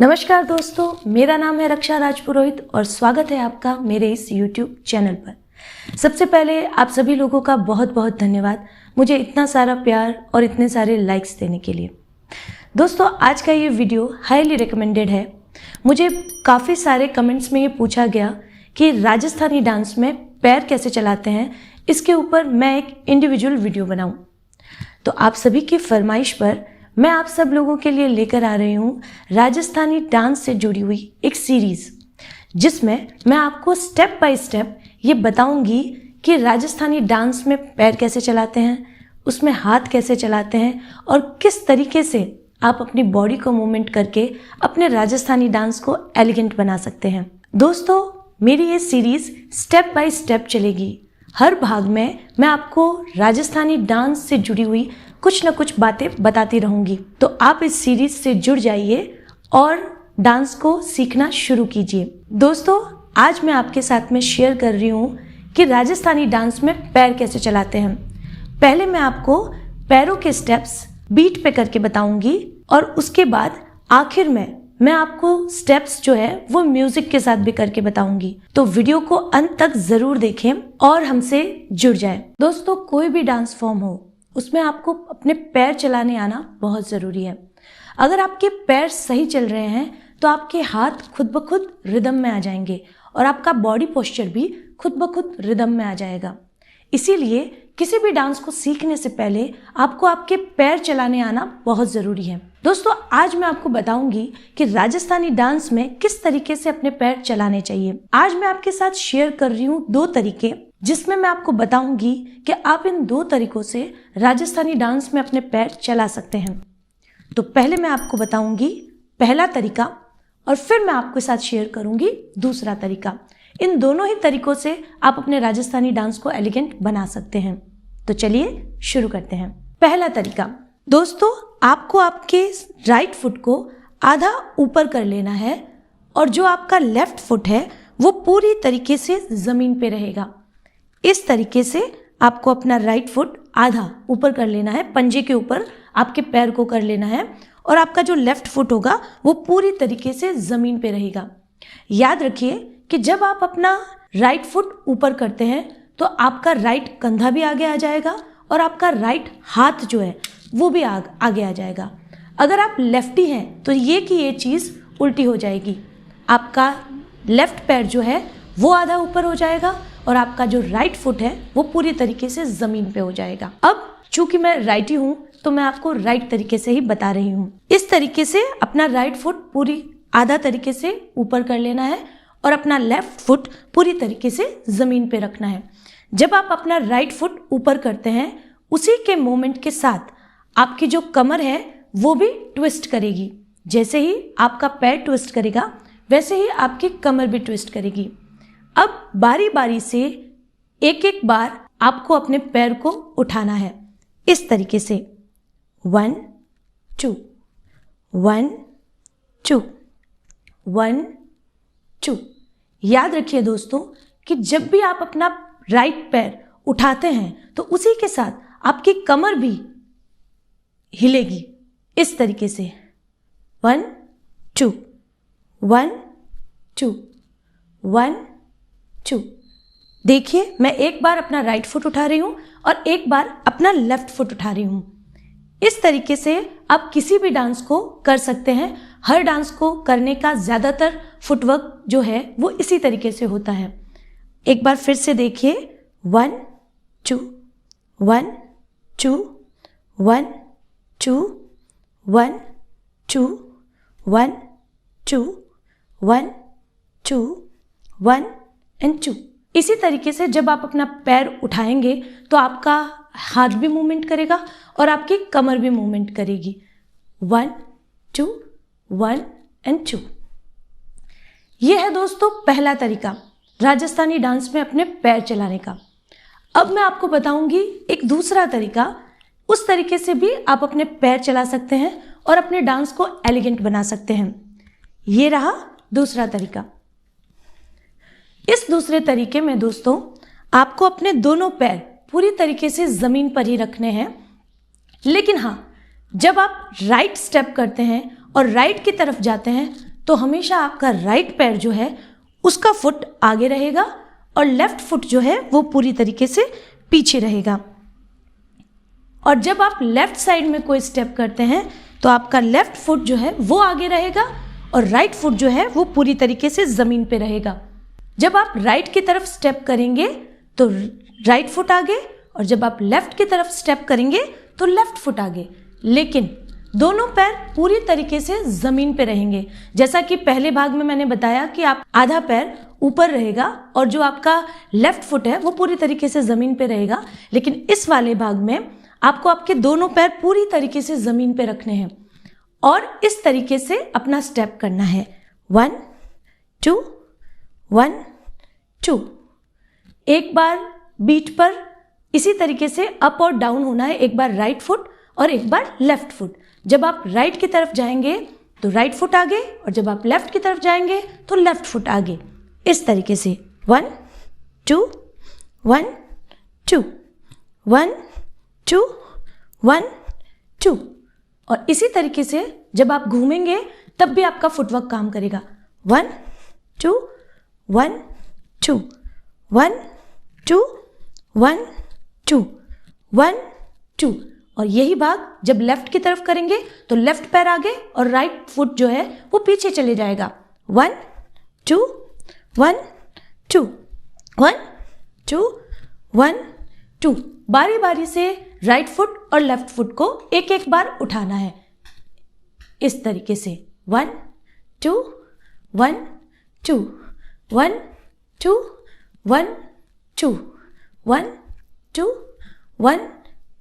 नमस्कार दोस्तों, मेरा नाम है रक्षा राजपुरोहित और स्वागत है आपका मेरे इस YouTube चैनल पर। सबसे पहले आप सभी लोगों का बहुत बहुत धन्यवाद मुझे इतना सारा प्यार और इतने सारे लाइक्स देने के लिए। दोस्तों, आज का ये वीडियो हाईली रिकमेंडेड है। मुझे काफ़ी सारे कमेंट्स में ये पूछा गया कि राजस्थानी डांस में पैर कैसे चलाते हैं, इसके ऊपर मैं एक इंडिविजुअल वीडियो बनाऊँ। तो आप सभी की फरमाइश पर मैं आप सब लोगों के लिए लेकर आ रही हूँ राजस्थानी डांस से जुड़ी हुई एक सीरीज़, जिसमें मैं आपको स्टेप बाय स्टेप ये बताऊंगी कि राजस्थानी डांस में पैर कैसे चलाते हैं, उसमें हाथ कैसे चलाते हैं और किस तरीके से आप अपनी बॉडी को मूवमेंट करके अपने राजस्थानी डांस को एलिगेंट बना सकते हैं। दोस्तों, मेरी ये सीरीज़ स्टेप बाय स्टेप चलेगी। हर भाग में मैं आपको राजस्थानी डांस से जुड़ी हुई कुछ न कुछ बातें बताती रहूंगी। तो आप इस सीरीज से जुड़ जाइए और डांस को सीखना शुरू कीजिए। दोस्तों, आज मैं आपके साथ में शेयर कर रही हूँ कि राजस्थानी डांस में पैर कैसे चलाते हैं। पहले मैं आपको पैरों के स्टेप्स बीट पे करके बताऊंगी और उसके बाद आखिर में मैं आपको स्टेप्स जो है वो म्यूजिक के साथ भी करके बताऊंगी। तो वीडियो को अंत तक जरूर देखें और हमसे जुड़ जाएं। दोस्तों, कोई भी डांस फॉर्म हो उसमें आपको अपने पैर चलाने आना बहुत ज़रूरी है। अगर आपके पैर सही चल रहे हैं तो आपके हाथ खुद ब खुद रिदम में आ जाएंगे और आपका बॉडी पोस्चर भी खुद ब खुद रिदम में आ जाएगा। इसीलिए किसी भी डांस को सीखने से पहले आपको आपके पैर चलाने आना बहुत ज़रूरी है। दोस्तों, आज मैं आपको बताऊंगी कि राजस्थानी डांस में किस तरीके से अपने पैर चलाने चाहिए। आज मैं आपके साथ शेयर कर रही हूँ 2 तरीके, जिसमें मैं आपको बताऊंगी कि आप इन 2 तरीकों से राजस्थानी डांस में अपने पैर चला सकते हैं। तो पहले मैं आपको बताऊंगी पहला तरीका और फिर मैं आपके साथ शेयर करूंगी दूसरा तरीका। इन दोनों ही तरीकों से आप अपने राजस्थानी डांस को एलिगेंट बना सकते हैं। तो चलिए शुरू करते हैं। पहला तरीका, दोस्तों, आपको आपके राइट फुट को आधा ऊपर कर लेना है और जो आपका लेफ्ट फुट है वो पूरी तरीके से जमीन पे रहेगा। इस तरीके से आपको अपना राइट फुट आधा ऊपर कर लेना है, पंजे के ऊपर आपके पैर को कर लेना है और आपका जो लेफ्ट फुट होगा वो पूरी तरीके से जमीन पे रहेगा। याद रखिए कि जब आप अपना राइट फुट ऊपर करते हैं तो आपका राइट कंधा भी आगे आ जाएगा और आपका राइट हाथ जो है वो भी आगे आ जाएगा। अगर आप लेफ्टी हैं तो ये कि ये चीज़ उल्टी हो जाएगी। आपका लेफ्ट पैर जो है वो आधा ऊपर हो जाएगा और आपका जो राइट फुट है वो पूरी तरीके से ज़मीन पे हो जाएगा। अब चूंकि मैं राइटी हूँ तो मैं आपको राइट तरीके से ही बता रही हूँ। इस तरीके से अपना राइट फुट पूरी आधा तरीके से ऊपर कर लेना है और अपना लेफ्ट फुट पूरी तरीके से ज़मीन पे रखना है। जब आप अपना राइट फुट ऊपर करते हैं, उसी के मोमेंट के साथ आपकी जो कमर है वो भी ट्विस्ट करेगी। जैसे ही आपका पैर ट्विस्ट करेगा वैसे ही आपकी कमर भी ट्विस्ट करेगी। अब बारी बारी से एक एक बार आपको अपने पैर को उठाना है इस तरीके से। 1 2 1 2 1 2। याद रखिए दोस्तों कि जब भी आप अपना राइट पैर उठाते हैं तो उसी के साथ आपकी कमर भी हिलेगी इस तरीके से। 1 2 1 2 1 2। देखिए, मैं एक बार अपना राइट फुट उठा रही हूँ और एक बार अपना लेफ्ट फुट उठा रही हूँ। इस तरीके से आप किसी भी डांस को कर सकते हैं। हर डांस को करने का ज़्यादातर फुटवर्क जो है वो इसी तरीके से होता है। एक बार फिर से देखिए। 1 2 1 2 1 2 1 2 1 2 1 2 1 एंड 2। इसी तरीके से जब आप अपना पैर उठाएंगे तो आपका हाथ भी मूवमेंट करेगा और आपकी कमर भी मूवमेंट करेगी। 1 2 1 एंड 2। यह है दोस्तों पहला तरीका राजस्थानी डांस में अपने पैर चलाने का। अब मैं आपको बताऊंगी एक दूसरा तरीका। उस तरीके से भी आप अपने पैर चला सकते हैं और अपने डांस को एलिगेंट बना सकते हैं। ये रहा दूसरा तरीका। इस दूसरे तरीके में दोस्तों आपको अपने दोनों पैर पूरी तरीके से ज़मीन पर ही रखने हैं। लेकिन हाँ, जब आप राइट स्टेप करते हैं और राइट की तरफ जाते हैं तो हमेशा आपका राइट पैर जो है उसका फुट आगे रहेगा और लेफ्ट फुट जो है वो पूरी तरीके से पीछे रहेगा। और जब आप लेफ्ट साइड में कोई स्टेप करते हैं तो आपका लेफ्ट फुट जो है वो आगे रहेगा और राइट फुट जो है वो पूरी तरीके से ज़मीन पे रहेगा। जब आप राइट की तरफ स्टेप करेंगे तो राइट फुट आगे, और जब आप लेफ्ट की तरफ स्टेप करेंगे तो लेफ्ट फुट आगे, लेकिन दोनों पैर पूरी तरीके से ज़मीन पे रहेंगे। जैसा कि पहले भाग में मैंने बताया कि आप आधा पैर ऊपर रहेगा और जो आपका लेफ्ट फुट है वो पूरी तरीके से ज़मीन पे रहेगा, लेकिन इस वाले भाग में आपको आपके दोनों पैर पूरी तरीके से ज़मीन पे रखने हैं और इस तरीके से अपना स्टेप करना है। 1 2 1 2। एक बार बीट पर इसी तरीके से अप और डाउन होना है, एक बार राइट फुट और एक बार लेफ्ट फुट। जब आप राइट की तरफ जाएंगे तो राइट फुट आगे, और जब आप लेफ्ट की तरफ जाएंगे तो लेफ्ट फुट आगे, इस तरीके से 1 2 1 2 1 2 1 2। और इसी तरीके से जब आप घूमेंगे तब भी आपका फुटवर्क काम करेगा। 1 2 1 2 1 2 1 2 1 2। और यही भाग जब लेफ्ट की तरफ करेंगे तो लेफ्ट पैर आगे और राइट फुट जो है वो पीछे चले जाएगा। 1 2 1 2 1 2 1 2। बारी बारी से राइट फुट और लेफ्ट फुट को एक एक बार उठाना है, इस तरीके से 1 2 1 2 1 2 1 2 1 2 1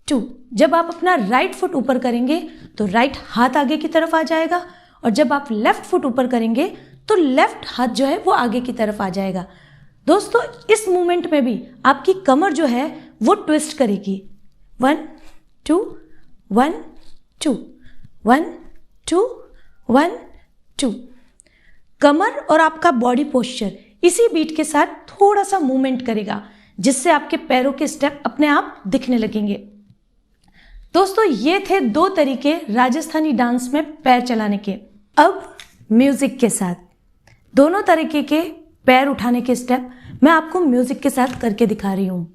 2। जब आप अपना राइट फुट ऊपर करेंगे तो राइट हाथ आगे की तरफ आ जाएगा, और जब आप लेफ्ट फुट ऊपर करेंगे तो लेफ्ट हाथ जो है वो आगे की तरफ आ जाएगा। दोस्तों, इस मूवमेंट में भी आपकी कमर जो है वो ट्विस्ट करेगी। 1 2 1 2 1 2 1 2। कमर और आपका बॉडी पोस्चर इसी बीट के साथ थोड़ा सा मूवमेंट करेगा, जिससे आपके पैरों के स्टेप अपने आप दिखने लगेंगे। दोस्तों, ये थे 2 तरीके राजस्थानी डांस में पैर चलाने के। अब म्यूजिक के साथ दोनों तरीके के पैर उठाने के स्टेप मैं आपको म्यूजिक के साथ करके दिखा रही हूँ।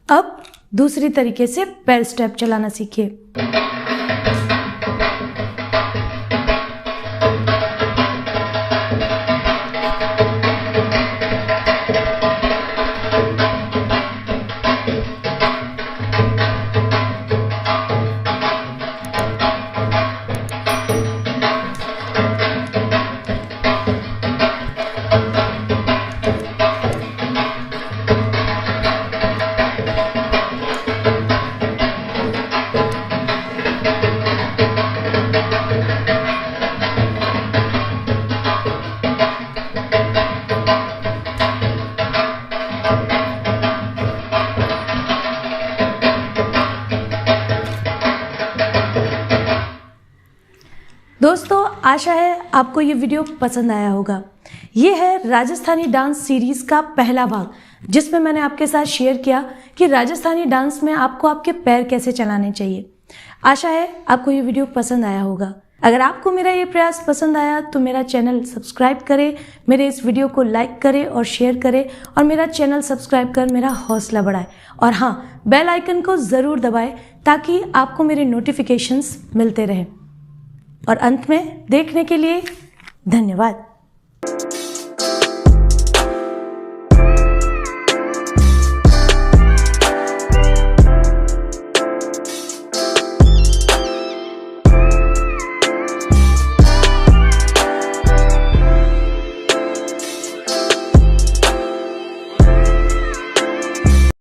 अब दूसरी तरीके से पैर स्टेप चलाना सीखिए। दोस्तों, आशा है आपको ये वीडियो पसंद आया होगा। ये है राजस्थानी डांस सीरीज़ का पहला भाग, जिसमें मैंने आपके साथ शेयर किया कि राजस्थानी डांस में आपको आपके पैर कैसे चलाने चाहिए। आशा है आपको ये वीडियो पसंद आया होगा। अगर आपको मेरा ये प्रयास पसंद आया तो मेरा चैनल सब्सक्राइब करें, मेरे इस वीडियो को लाइक करें और शेयर करें, और मेरा चैनल सब्सक्राइब कर मेरा हौसला बढ़ाएं। और हाँ, बेल आइकन को ज़रूर दबाएं ताकि आपको मेरे नोटिफिकेशंस मिलते रहें। और अंत में देखने के लिए धन्यवाद।